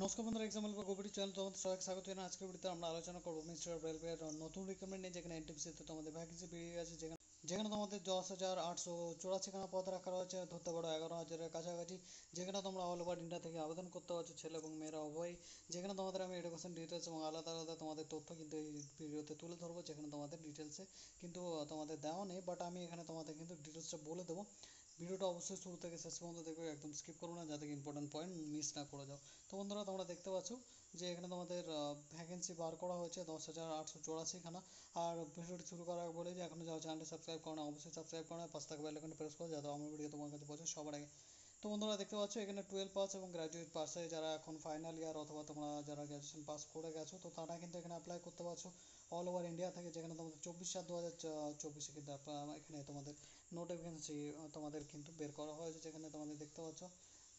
নমস্কার বন্ধুরা, এক্সাম্পল বা গোবিটি চ্যানেল তোমাদের সবাইকে স্বাগত জানাই। আজকের ভিডিওতে আমরা আলোচনা করবো মিনিস্ট্রি অফ রেলওয়ের নতুন রিক্রুটমেন্ট নিয়ে, যেখানে এনটিপিসিতে তোমাদের ভ্যাকেন্সি বেরিয়ে গেছে, যেখানে তোমাদের 10,884 খানা পদ রাখা রয়েছে, ধরতে পারো 11,000-এর কাছাকাছি। যেখানে তোমরা অল ওভার ইন্ডিয়া থেকে আবেদন করতে পারছো, ছেলে এবং মেয়েরা উভয়ই। যেখানে তোমাদের আমি এডুকেশন ডিটেলস এবং আলাদা আলাদা তোমাদের তথ্য কিন্তু এই ভিডিওতে তুলে ধরবো, যেখানে তোমাদের ডিটেলসে কিন্তু তোমাদের দেওয়া নেই, বাট আমি এখানে তোমাদের কিন্তু ডিটেলসটা বলে দেবো। ভিডিওটা অবশ্যই শুরু থেকে শেষ পর্যন্ত দেখবে, একদম স্কিপ করো না, যাতে ইম্পর্টেন্ট পয়েন্ট মিস না করে যাও। তো বন্ধুরা, তোমরা দেখতে পাচ্ছ যে এখানে তোমাদের ভ্যাকেন্সি বার করা হয়েছে 10,884 খানা। আর ভিডিওটি শুরু করার আগে বলে যে এখনো যাও চ্যানেলটি সাবস্ক্রাইব করো না, অবশ্যই সাবস্ক্রাইব করো, পাশে থাকা বেল আইকনটি প্রেস করো, যাতে আমার ভিডিও তোমার কাছে পৌঁছে সবার আগে। তো বন্ধুরা, দেখতে পাচ্ছ এখানে 12 পাস এবং গ্র্যাজুয়েট পাসে যারা এখন ফাইনাল ইয়ার অথবা তোমরা যারা গ্র্যাজুয়েশন পাস করে গেছো, তো তারা কিন্তু এখানে অ্যাপ্লাই করতে পারছো অল ওভার ইন্ডিয়া থেকে। যেখানে তোমাদের 24/7/2024 কিন্তু এখানে তোমাদের নোটিফিকেশন তোমাদের কিন্তু বের করা হয়েছে। যেখানে তোমাদের দেখতে পাচ্ছ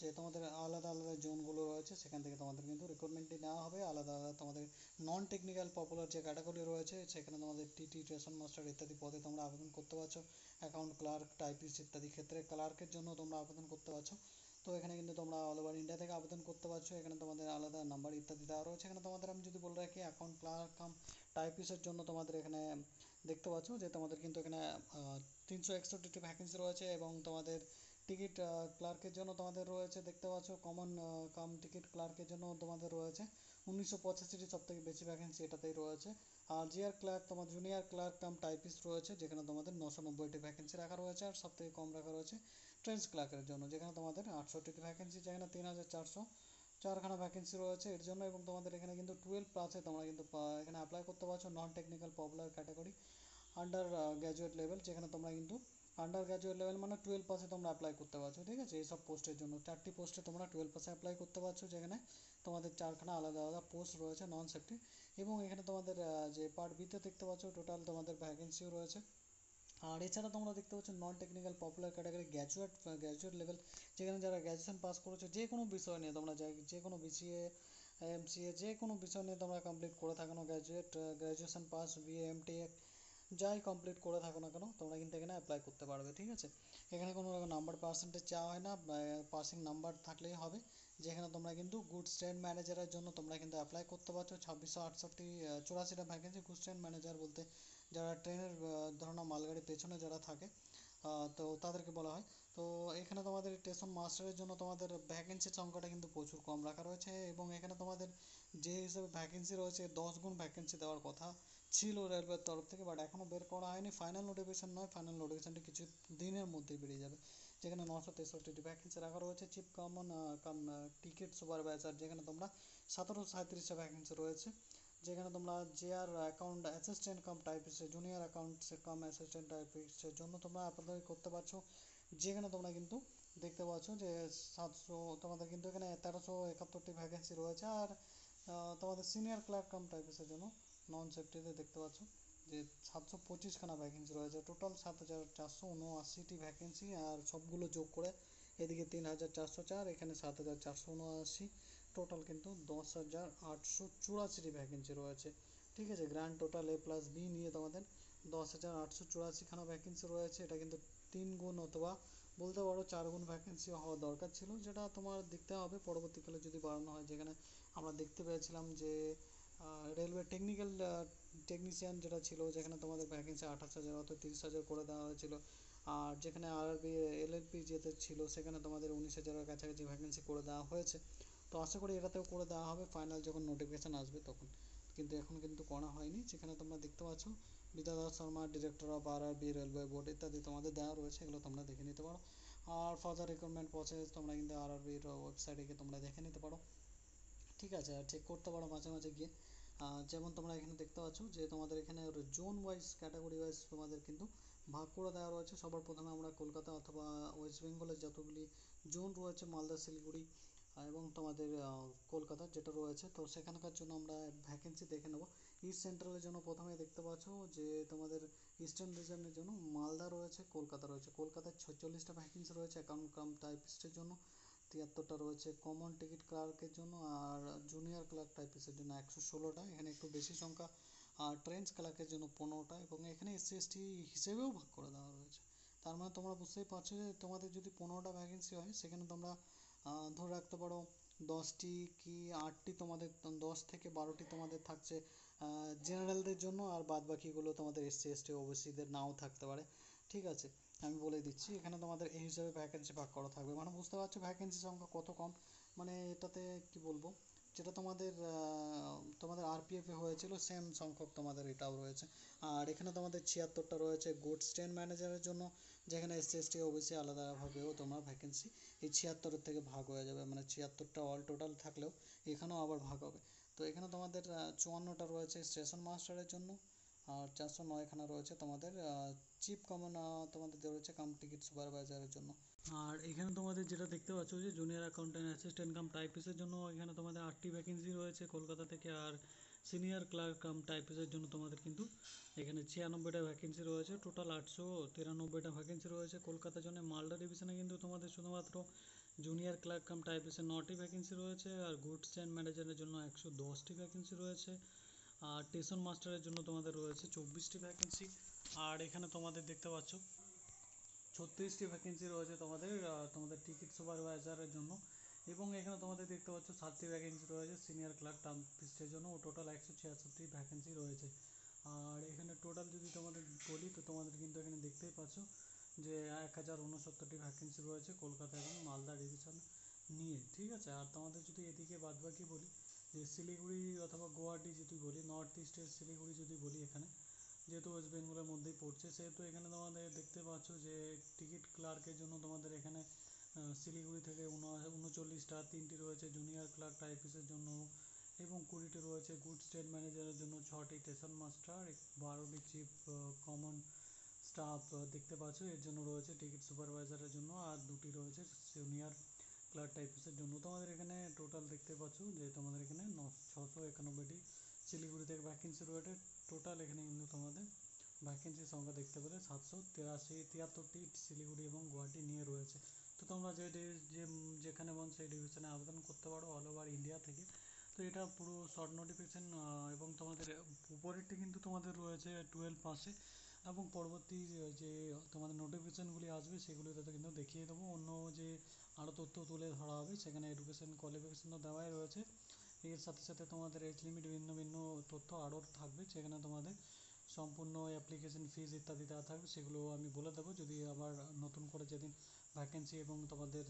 যে তোমাদের আলাদা আলাদা জোনগুলো রয়েছে, সেখান থেকে তোমাদের কিন্তু রিক্রুটমেন্টটি নেওয়া হবে। আলাদা আলাদা তোমাদের নন টেকনিক্যাল পপুলার যে ক্যাটাগরি রয়েছে, সেখানে তোমাদের টিটি, স্টেশন মাস্টার ইত্যাদি পদে তোমরা আবেদন করতে পারছো। অ্যাকাউন্ট ক্লার্ক, টাইপিস্ট ইত্যাদি ক্ষেত্রে ক্লার্কের জন্য তোমরা আবেদন করতে পারছো। তো এখানে কিন্তু তোমরা অল ওভার ইন্ডিয়া থেকে আবেদন করতে পারছো। এখানে তোমাদের আলাদা নাম্বার ইত্যাদি দেওয়া রয়েছে। এখানে তোমাদের আমি যদি বলে রাখি, অ্যাকাউন্ট ক্লার্ক কাম টাইপিস্টের জন্য তোমাদের এখানে দেখতে পাচ্ছ যে তোমাদের কিন্তু এখানে 361টি ভ্যাকেন্সি রয়েছে। এবং তোমাদের টিকিট ক্লার্কের জন্য তোমাদের রয়েছে, দেখতে পাচ্ছ কমন কাম টিকিট ক্লার্কের জন্য তোমাদের রয়েছে 1985টি, সব থেকে বেশি ভ্যাকেন্সি এটাতেই রয়েছে। আর জিআর ক্লার্ক, তোমার জুনিয়র ক্লার্ক কাম টাইপিস্ট রয়েছে, যেখানে তোমাদের 990টি ভ্যাকেন্সি রাখা রয়েছে। আর সব থেকে কম রাখা রয়েছে ট্রেন্স ক্লার্কের জন্য, যেখানে তোমাদের 68টি ভ্যাকেন্সি, যেখানে 3,404খানা ভ্যাকেন্সি রয়েছে এর জন্য। এবং তোমাদের এখানে কিন্তু 12 প্লাসে তোমরা কিন্তু এখানে অ্যাপ্লাই করতে পারছো non technical popular category under graduate level. যেখানে তোমরা কিন্তু আন্ডার গ্র্যাজুয়েট লেভেল মানে 12 পাসে তোমরা অ্যাপ্লাই করতে পারছো, ঠিক আছে। এইসব পোস্টের জন্য 4টি পোস্টে তোমরা 12 পাসে অ্যাপ্লাই করতে পারছো, যেখানে তোমাদের 4খানা আলাদা আলাদা পোস্ট রয়েছে নন সেফটি। এবং এখানে তোমাদের যে পার্ট বিতে দেখতে পাচ্ছ টোটাল তোমাদের ভ্যাকেন্সিও রয়েছে। আর এছাড়া তোমরা দেখতে পাচ্ছ non technical popular category graduate level, যেখানে যারা গ্র্যাজুয়েশন পাস করেছো যে কোনো বিষয় নিয়ে তোমরা যে কোনো বিসিএ, এমসিএ, যে কোনো বিষয় নিয়ে তোমরা কমপ্লিট করে থাকো না, গ্র্যাজুয়েশন পাস, বিএ, এমটেক যাই কমপ্লিট করে থাকো না কেন, তোমরা কিন্তু এখানে অ্যাপ্লাই করতে পারবে, ঠিক আছে। এখানে কোনো রকম নাম্বার পার্সেন্টেজ চাওয়া হয় না, পাসিং নাম্বার থাকলেই হবে। যেখানে তোমরা কিন্তু গুডস ট্রেন ম্যানেজারের জন্য তোমরা কিন্তু অ্যাপ্লাই করতে পারছো 2684টা ভ্যাকেন্সি। গুডস ট্রেন ম্যানেজার বলতে যারা ট্রেনের ধরো না মালগাড়ির পেছনে যারা থাকে, তো তাদেরকে বলা হয়। তো এখানে তোমাদের স্টেশন মাস্টারের জন্য তোমাদের ভ্যাকেন্সির সংখ্যাটা কিন্তু প্রচুর কম রাখা রয়েছে। এবং এখানে তোমাদের যে হিসেবে ভ্যাকেন্সি রয়েছে 10 গুণ ভ্যাকেন্সি দেওয়ার কথা ছিল রেলওয়ের তরফ থেকে, বাট এখনও বের করা হয়নি। ফাইনাল নোটিফিকেশন নয়, ফাইনাল নোটিফিকেশনটি কিছু দিনের মধ্যেই বেরিয়ে যাবে। যেখানে 963টি ভ্যাকেন্সি রাখা রয়েছে চিফ কমন টিকিট সুপারভাইজার, যেখানে তোমরা 1737টা ভ্যাকেন্সি রয়েছে। যেখানে তোমরা জেআর অ্যাকাউন্ট অ্যাসিস্ট্যান্ট কাম টাইপিস্টের, জুনিয়র অ্যাকাউন্ট কাম অ্যাসিস্ট্যান্ট টাইপিস্টের জন্য তোমরা অ্যাপ্লাই করতে পারছো। যেখানে তোমরা কিন্তু দেখতে পাচ্ছ যে 700 তোমাদের কিন্তু এখানে 1371টি ভ্যাকেন্সি রয়েছে। আর তোমাদের সিনিয়র ক্লার্ক কাম টাইপিস্টের জন্য নন সেফটিতে দেখতে পাচ্ছ যে 725খানা ভ্যাকেন্সি রয়েছে। টোটাল 7,479টি ভ্যাকেন্সি, আর সবগুলো যোগ করে এদিকে 3,404, এখানে 7,479, টোটাল কিন্তু 10,884টি ভ্যাকেন্সি রয়েছে, ঠিক আছে। Grand total A plus B নিয়ে তোমাদের 10,884খানা ভ্যাকেন্সি রয়েছে। এটা কিন্তু 3 গুণ অথবা বলতে পারো 4 গুণ ভ্যাকেন্সি হওয়া দরকার ছিল, যেটা তোমার দেখতে হবে পরবর্তীকালে যদি বাড়ানো হয়। যেখানে আমরা দেখতে পেয়েছিলাম যে রেলওয়ে টেকনিশিয়ান যেটা ছিল, যেখানে তোমাদের ভ্যাকেন্সি 28,000 অর্থাৎ 30,000 করে দেওয়া হয়েছিল। আর যেখানে আরআরবি এলএলপি যেতে ছিল, সেখানে তোমাদের 19,000-এর কাছাকাছি ভ্যাকেন্সি করে দেওয়া হয়েছে। তো আশা করি এটাতেও করে দেওয়া হবে ফাইনাল যখন নোটিফিকেশান আসবে তখন, কিন্তু এখন কিন্তু করা হয়নি। যেখানে তোমরা দেখতে পাচ্ছ Vidyadhar Sharma, director of RRB railway board ইত্যাদি তোমাদের দেওয়া রয়েছে, এগুলো তোমরা দেখে নিতে পারো। আর ফার্দার রিক্রুটমেন্ট প্রসেস তোমরা কিন্তু আরআরবির ওয়েবসাইটে গিয়ে তোমরা দেখে নিতে পারো, ঠিক আছে। আর চেক করতে পারো মাঝে মাঝে গিয়ে। যেমন তোমরা এখানে দেখতে পাচ্ছ যে তোমাদের এখানে জোন ওয়াইজ ক্যাটাগরি ওয়াইজ তোমাদের কিন্তু ভাগ করে দেওয়া রয়েছে। সবার প্রথমে আমরা কলকাতা অথবা ওয়েস্ট বেঙ্গলের যতগুলি জোন রয়েছে, মালদা, শিলিগুড়ি এবং তোমাদের কলকাতা যেটা রয়েছে, তো সেখানকার জন্য আমরা ভ্যাকেন্সি দেখে নেব। ইস্ট সেন্ট্রালের জন্য প্রথমে দেখতে পাচ্ছ যে তোমাদের ইস্টার্ন রিজনের জন্য মালদা রয়েছে, কলকাতা রয়েছে। কলকাতায় 46টা ভ্যাকেন্সি রয়েছে অ্যাকাউন্ট কাম টাইপিস্টের জন্য, 73টা রয়েছে কমন টিকিট ক্লার্কের জন্য, আর জুনিয়র ক্লার্ক টাইপিস্টের জন্য 116টা, এখানে একটু বেশি সংখ্যা। আর ট্রেন্স ক্লার্কের জন্য 15টা, এবং এখানে এসসি এসটি হিসেবেও ভাগ করে দেওয়া রয়েছে। তার মানে তোমরা বুঝতেই পারছো যে তোমাদের যদি 15টা ভ্যাকেন্সি হয়, সেখানে তোমরা ধরে রাখতে পারো 10টি কি 8টি তোমাদের, 10 থেকে 12টি তোমাদের থাকছে জেনারেলদের জন্য, আর বাদ বাকিগুলো তোমাদের এসসি এসটি ওবিসিদের নাও থাকতে পারে। ঠিক আছে, আমি বলে দিচ্ছি এখানে তোমাদের এই হিসাবে ভ্যাকেন্সি ভাগ করা থাকবে। মানে বুঝতে পারছো ভ্যাকেন্সি সংখ্যা কত কম। মানে এটাতে কি বলবো, যেটা তোমাদের তোমাদের আরপিএফে হয়েছিল সেম সংখ্যক তোমাদের এটাও রয়েছে। আর এখানে তোমাদের 76টা রয়েছে গুডস ট্রেন ম্যানেজারের জন্য, যেখানে এসসি এসটি ওবিসি আলাদাভাবেও তোমার ভ্যাকেন্সি এই 76-এর থেকে ভাগ হয়ে যাবে। মানে 76টা অল টোটাল থাকলেও এখানেও আবার ভাগ হবে। তো এখানে তোমাদের 54টা রয়েছে স্টেশন মাস্টারের জন্য, আর 409খানা রয়েছে তোমাদের চিফ কমন তোমাদের রয়েছে কাম টিকিট সুপারভাইজারের জন্য। আর এখানে তোমাদের যেটা দেখতে পাচ্ছ যে জুনিয়র অ্যাকাউন্ট্যান্ট অ্যাসিস্ট্যান্ট কাম টাইপিস্টের জন্য এখানে তোমাদের 8টি ভ্যাকেন্সি রয়েছে কলকাতা থেকে। আর সিনিয়র ক্লার্ক কাম টাইপিস্টের জন্য তোমাদের কিন্তু এখানে 96টা ভ্যাকেন্সি রয়েছে। টোটাল 893টা ভ্যাকেন্সি রয়েছে কলকাতার জন্য। মালদা ডিভিশনে কিন্তু তোমাদের শুধুমাত্র জুনিয়র ক্লার্ক কাম টাইপিস্টের 9টি ভ্যাকেন্সি রয়েছে, আর গুডস অ্যান্ড ম্যানেজারের জন্য 110টি ভ্যাকেন্সি রয়েছে, আর স্টেশন মাস্টারের জন্য তোমাদের রয়েছে 24টি ভ্যাকেন্সি। আর এখানে তোমাদের দেখতে পাচ্ছ 36টি ভ্যাকেন্সি রয়েছে তোমাদের তোমাদের টিকিট সুপারভাইজারের জন্য। এবং এখানে তোমাদের দেখতে পাচ্ছ 7টি ভ্যাকেন্সি রয়েছে সিনিয়র ক্লার্ক টাইপিস্টের জন্য, ও টোটাল 176টি ভ্যাকেন্সি রয়েছে। আর এখানে টোটাল যদি তোমাদের বলি তো তোমাদের কিন্তু এখানে দেখতেই পাচ্ছ যে 1069টি ভ্যাকেন্সি রয়েছে কলকাতা এবং মালদা ডিভিশন নিয়ে। ঠিক আছে, আর তোমাদের যদি এদিকে বাদবাকি বলি যে শিলিগুড়ি অথবা গুয়াহাটি যদি বলি, নর্থ ইস্টের শিলিগুড়ি যদি বলি, এখানে যেহেতু ওয়েস্ট বেঙ্গলের মধ্যেই পড়ছে সেহেতু এখানে তোমাদের দেখতে পাচ্ছ যে টিকিট ক্লার্কের জন্য তোমাদের এখানে শিলিগুড়ি থেকে 39টা, 3টি রয়েছে জুনিয়র ক্লার্ক টাইপিস্টের জন্য, এবং 20টি রয়েছে গুডস ট্রেন ম্যানেজারের জন্য, 6টি স্টেশন মাস্টার, 12টি চিফ কমন স্টাফ দেখতে পাচ্ছ এর জন্য রয়েছে, টিকিট সুপারভাইজারের জন্য, আর 2টি রয়েছে জুনিয়র ক্লার্ক টাইপিস্টের জন্য। তোমাদের এখানে টোটাল দেখতে পাচ্ছ যে তোমাদের এখানে 691টি শিলিগুড়ি থেকে ভ্যাকেন্সি রয়েছে। টোটাল এখানে কিন্তু তোমাদের ভ্যাকেন্সির সংখ্যা দেখতে পেলে 773টি শিলিগুড়ি এবং গুয়াহাটি নিয়ে রয়েছে। তো তোমরা যেখানে মন সেই ডিভিশনে আবেদন করতে পারো অল ওভার ইন্ডিয়া থেকে। তো এটা পুরো শর্ট নোটিফিকেশন, এবং তোমাদের উপরেরটি কিন্তু তোমাদের রয়েছে 12 পাসে, এবং পরবর্তী যে তোমাদের নোটিফিকেশানগুলি আসবে সেগুলিতে কিন্তু দেখিয়ে দেবো। অন্য যে আরও তথ্য তুলে ধরা হবে সেখানে এডুকেশন কোয়ালিফিকেশনও দেওয়াই রয়েছে। এর সাথে সাথে তোমাদের এজ লিমিট ভিন্ন ভিন্ন তথ্য আরও থাকবে, সেখানে তোমাদের সম্পূর্ণ অ্যাপ্লিকেশন ফিজ ইত্যাদি দেওয়া থাকবে, সেগুলো আমি বলে দেবো যদি আবার নতুন করে যেদিন ভ্যাকেন্সি এবং তোমাদের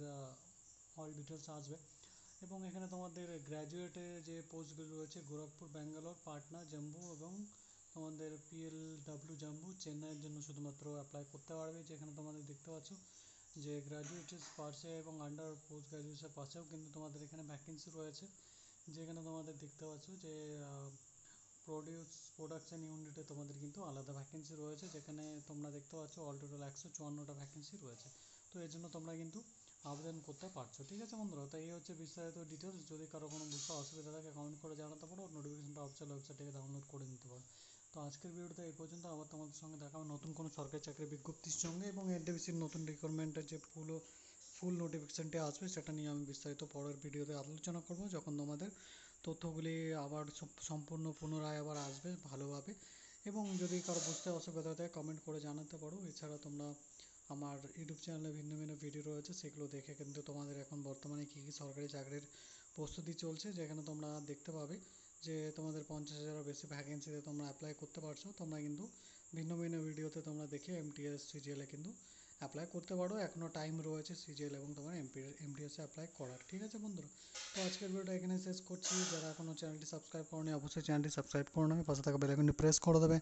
অল ডিটেলস আসবে। এবং এখানে তোমাদের গ্র্যাজুয়েটে যে পোস্টগুলো রয়েছে গোরখপুর, ব্যাঙ্গালোর, পাটনা, জম্মু এবং তোমাদের PLW জম্মু, চেন্নাইয়ের জন্য শুধুমাত্র অ্যাপ্লাই করতে পারবে। যেখানে তোমাদের দেখতে পাচ্ছ যে গ্র্যাজুয়েটের পাশে এবং আন্ডার পোস্ট গ্র্যাজুয়েশনের পাশেও কিন্তু তোমাদের এখানে ভ্যাকেন্সি রয়েছে। যেখানে তোমাদের দেখতে পাচ্ছ যে প্রোডাকশন ইউনিটে তোমাদের কিন্তু আলাদা ভ্যাকেন্সি রয়েছে, যেখানে তোমরা দেখতে পাচ্ছ অল টোটাল 154টা ভ্যাকেন্সি রয়েছে। তো এর জন্য তোমরা কিন্তু আবেদন করতে পারছো। ঠিক আছে বন্ধুরা, তো এই হচ্ছে বিস্তারিত ডিটেলস। যদি কারো কোনো বুঝতে অসুবিধা থাকে কমেন্ট করে জানাতে পারো, নোটিফিকেশনটা অফিসিয়াল ওয়েবসাইট থেকে ডাউনলোড করে নিতে পারো। তো আজকের ভিডিওটা এই পর্যন্ত। আবার তোমাদের সঙ্গে দেখা হবে নতুন কোনো সরকারি চাকরির বিজ্ঞপ্তির সঙ্গে, এবং এনটিপিসির নতুন রিক্রুটমেন্টের যে ফুল নোটিফিকেশানটি আসবে সেটা নিয়ে আমি বিস্তারিত পরের ভিডিওতে আলোচনা করব, যখন তোমাদের তথ্যগুলি আবার সম্পূর্ণ পুনরায় আবার আসবে ভালোভাবে। এবং যদি কারো বুঝতে অসুবিধা থাকে কমেন্ট করে জানাতে পারো। এছাড়া তোমরা আমার ইউটিউব চ্যানেলে ভিন্ন ভিন্ন ভিডিও রয়েছে, সেগুলো দেখে কিন্তু তোমাদের এখন বর্তমানে কী কী সরকারি চাকরির প্রস্তুতি চলছে, যেখানে তোমরা দেখতে পাবে যে তোমাদের 50,000-এর বেশি ভ্যাকেন্সিতে তোমরা অ্যাপ্লাই করতে পারছো। তোমরা কিন্তু ভিন্ন ভিন্ন ভিডিওতে তোমরা দেখে MTS CGL-এ কিন্তু অ্যাপ্লাই করতে পারো। এখনও টাইম রয়েছে CGL এবং তোমার MTS-এ অ্যাপ্লাই করার। ঠিক আছে বন্ধুরা, তো আজকের ভিডিওটা এখানে শেষ করছি। যারা এখনও চ্যানেলটি সাবস্ক্রাইব করোনি অবশ্যই চ্যানেলটি সাবস্ক্রাইব করে নেবে, পাশে থাকা বেল আইকনটি প্রেস করে দেবে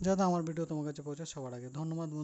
যাতে আমার ভিডিও তোমার কাছে পৌঁছায় সবার আগে। ধন্যবাদ বন্ধু।